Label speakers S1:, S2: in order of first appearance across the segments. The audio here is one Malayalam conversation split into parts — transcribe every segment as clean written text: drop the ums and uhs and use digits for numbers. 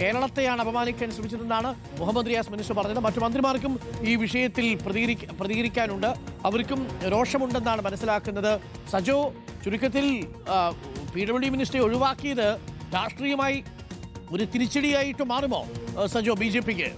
S1: കേരളത്തെയാണ് അപമാനിക്കാൻ ശ്രമിച്ചതെന്നാണ് മുഹമ്മദ് റിയാസ് മിനിസ്റ്റർ പറഞ്ഞത്. മറ്റു മന്ത്രിമാർക്കും ഈ വിഷയത്തിൽ പ്രതികരിക്കാനുണ്ട്, അവർക്കും രോഷമുണ്ടെന്നാണ് മനസ്സിലാക്കുന്നത്. സജോ, ചുരുക്കത്തിൽ PWD മിനിസ്റ്ററെ ഒഴിവാക്കിയത് രാഷ്ട്രീയമായി ഒരു തിരിച്ചടിയായിട്ട് മാറുമോ സജോ BJPക്ക്?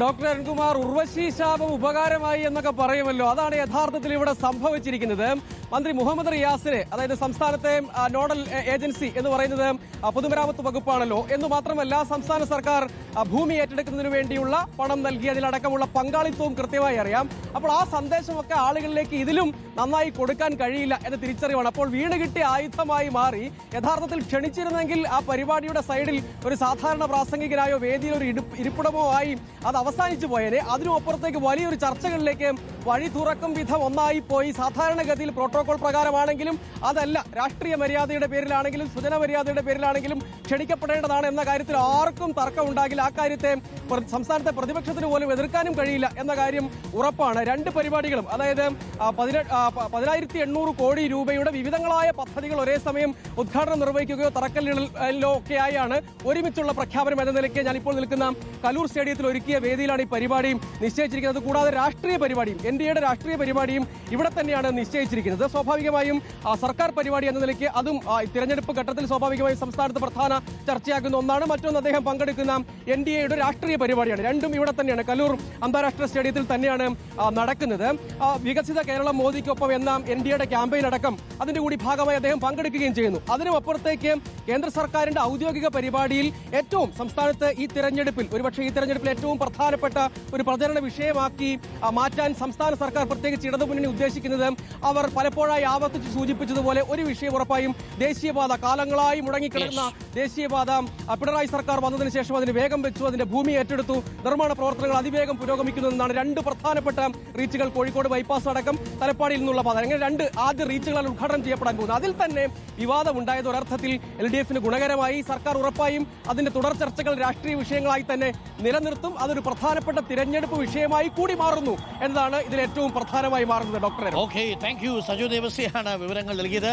S2: ഡോക്ടർ അരുൺകുമാർ, ഉർവശി ശാപം ഉപകാരമായി എന്നൊക്കെ പറയുമല്ലോ, അതാണ് യഥാർത്ഥത്തിൽ ഇവിടെ സംഭവിച്ചിരിക്കുന്നത്. മന്ത്രി മുഹമ്മദ് റിയാസിന്, അതായത് സംസ്ഥാനത്തെ നോഡൽ ഏജൻസി എന്ന് പറയുന്നത് പൊതുമരാമത്ത് വകുപ്പാണല്ലോ, എന്ന് മാത്രമല്ല സംസ്ഥാന സർക്കാർ ഭൂമി ഏറ്റെടുക്കുന്നതിന് വേണ്ടിയുള്ള പണം നൽകി അതിലടക്കമുള്ള പങ്കാളിത്തവും കൃത്യമായി അറിയാം. അപ്പോൾ ആ സന്ദേശമൊക്കെ ആളുകളിലേക്ക് ഇതിലും നന്നായി കൊടുക്കാൻ കഴിയില്ല എന്ന തിരിച്ചറിവാണ്. അപ്പോൾ വീണ് കിട്ടിയ ആയുധമായി മാറി. യഥാർത്ഥത്തിൽ ക്ഷണിച്ചിരുന്നെങ്കിൽ ആ പരിപാടിയുടെ സൈഡിൽ ഒരു സാധാരണ പ്രാസംഗികനായോ വേദിയിൽ ഒരു ഇരിപ്പിടമോ ആയി അത് അവസാനിച്ചു പോയേനെ. അതിനും അപ്പുറത്തേക്ക് വലിയൊരു ചർച്ചകളിലേക്ക് വഴി തുറക്കും വിധം ഒന്നായി പോയി. സാധാരണഗതിയിൽ പ്രോട്ടോകോൾ പ്രകാരമാണെങ്കിലും അതല്ല, രാഷ്ട്രീയ മര്യാദയുടെ പേരിലാണെങ്കിലും സുജന മര്യാദയുടെ പേരിലാണെങ്കിലും ക്ഷണിക്കപ്പെടേണ്ടതാണ് എന്ന കാര്യത്തിൽ ആർക്കും തർക്കമുണ്ടാകില്ല. ആ കാര്യത്തെ സംസ്ഥാനത്തെ പ്രതിപക്ഷത്തിന് പോലും എതിർക്കാനും കഴിയില്ല എന്ന കാര്യം ഉറപ്പാണ്. രണ്ട് പരിപാടികളും, അതായത് 10,800 കോടി രൂപയുടെ വിവിധങ്ങളായ പദ്ധതികൾ ഒരേ സമയം ഉദ്ഘാടനം നിർവഹിക്കുകയോ തറക്കല്ലിടലോ ഒക്കെയായാണ് ഒരുമിച്ചുള്ള പ്രഖ്യാപനം എന്ന നിലയ്ക്ക് ഞാനിപ്പോൾ നിൽക്കുന്ന കലൂർ സ്റ്റേഡിയത്തിൽ ഒരുക്കിയ വേദിയിലാണ് ഈ പരിപാടി നിശ്ചയിച്ചിരിക്കുന്നത്. കൂടാതെ രാഷ്ട്രീയ പരിപാടിയും NDAയുടെ രാഷ്ട്രീയ പരിപാടിയും ഇവിടെ തന്നെയാണ് നിശ്ചയിച്ചിരിക്കുന്നത്. സ്വാഭാവികമായും സർക്കാർ പരിപാടി എന്ന നിലയ്ക്ക് അതും തിരഞ്ഞെടുപ്പ് ഘട്ടത്തിൽ സ്വാഭാവികമായും സംസ്ഥാനത്ത് പ്രധാന ചർച്ചയാക്കുന്ന ഒന്നാണ്. മറ്റൊന്ന് അദ്ദേഹം പങ്കെടുക്കുന്ന NDAയുടെ രാഷ്ട്രീയ പരിപാടിയാണ്. രണ്ടും ഇവിടെ തന്നെയാണ്, കലൂർ അന്താരാഷ്ട്ര സ്റ്റേഡിയത്തിൽ തന്നെയാണ് നടക്കുന്നത്. വികസിത കേരളം മോദിക്കൊപ്പം എന്ന NDAയുടെ ക്യാമ്പയിൻ അടക്കം അതിന്റെ കൂടി ഭാഗമായി അദ്ദേഹം പങ്കെടുക്കുകയും ചെയ്യുന്നു. അതിനും അപ്പുറത്തേക്ക് കേന്ദ്ര സർക്കാരിന്റെ ഔദ്യോഗിക പരിപാടിയിൽ ഏറ്റവും സംസ്ഥാനത്ത് ഈ തെരഞ്ഞെടുപ്പിൽ, ഒരുപക്ഷെ ഈ തെരഞ്ഞെടുപ്പിൽ ഏറ്റവും പ്രധാനപ്പെട്ട ഒരു പ്രചരണ വിഷയമാക്കി മാറ്റാൻ സംസ്ഥാന സർക്കാർ, പ്രത്യേകിച്ച് ഇടതുമുന്നണി ഉദ്ദേശിക്കുന്നത്, അവർ പലപ്പോഴായി ആവർത്തിച്ച് സൂചിപ്പിച്ചതുപോലെ ഒരു വിഷയം ഉറപ്പായും ദേശീയപാത, കാലങ്ങളായി മുടങ്ങിക്കിടക്കുന്ന ദേശീയപാത പിണറായി സർക്കാർ വന്നതിന് ശേഷം അതിന് വേഗം വെച്ചു, അതിന്റെ ഭൂമി ഏറ്റെടുത്തു, നിർമ്മാണ പ്രവർത്തനങ്ങൾ അതിവേഗം പുരോഗമിക്കുന്നതെന്നാണ്. രണ്ട് പ്രധാനപ്പെട്ട റീച്ചുകൾ, കോഴിക്കോട് ബൈപ്പാസ് അടക്കം തലപ്പാടിയിൽ നിന്നുള്ള പാത, അങ്ങനെ രണ്ട് ആദ്യ റീച്ചുകളാണ് ഉദ്ഘാടനം ചെയ്യപ്പെടാൻ പോകുന്നത്. അതിൽ തന്നെ വിവാദമുണ്ടായത് ഒരർത്ഥത്തിൽ LDFന് ഗുണകരമായി. സർക്കാർ ഉറപ്പായും അതിന്റെ തുടർ ചർച്ചകൾ രാഷ്ട്രീയ വിഷയങ്ങളായി തന്നെ നിലനിർത്തും. അതൊരു പ്രധാനപ്പെട്ട തിരഞ്ഞെടുപ്പ് വിഷയമായി കൂടി മാറുന്നു എന്നതാണ് ഇതിൽ ഏറ്റവും പ്രധാനമായി മാറുന്നത്. ഡോക്ടറെ,
S1: ഓക്കെ, താങ്ക് യു. സജോ ദേവസ്യാണ് വിവരങ്ങൾ നൽകിയത്.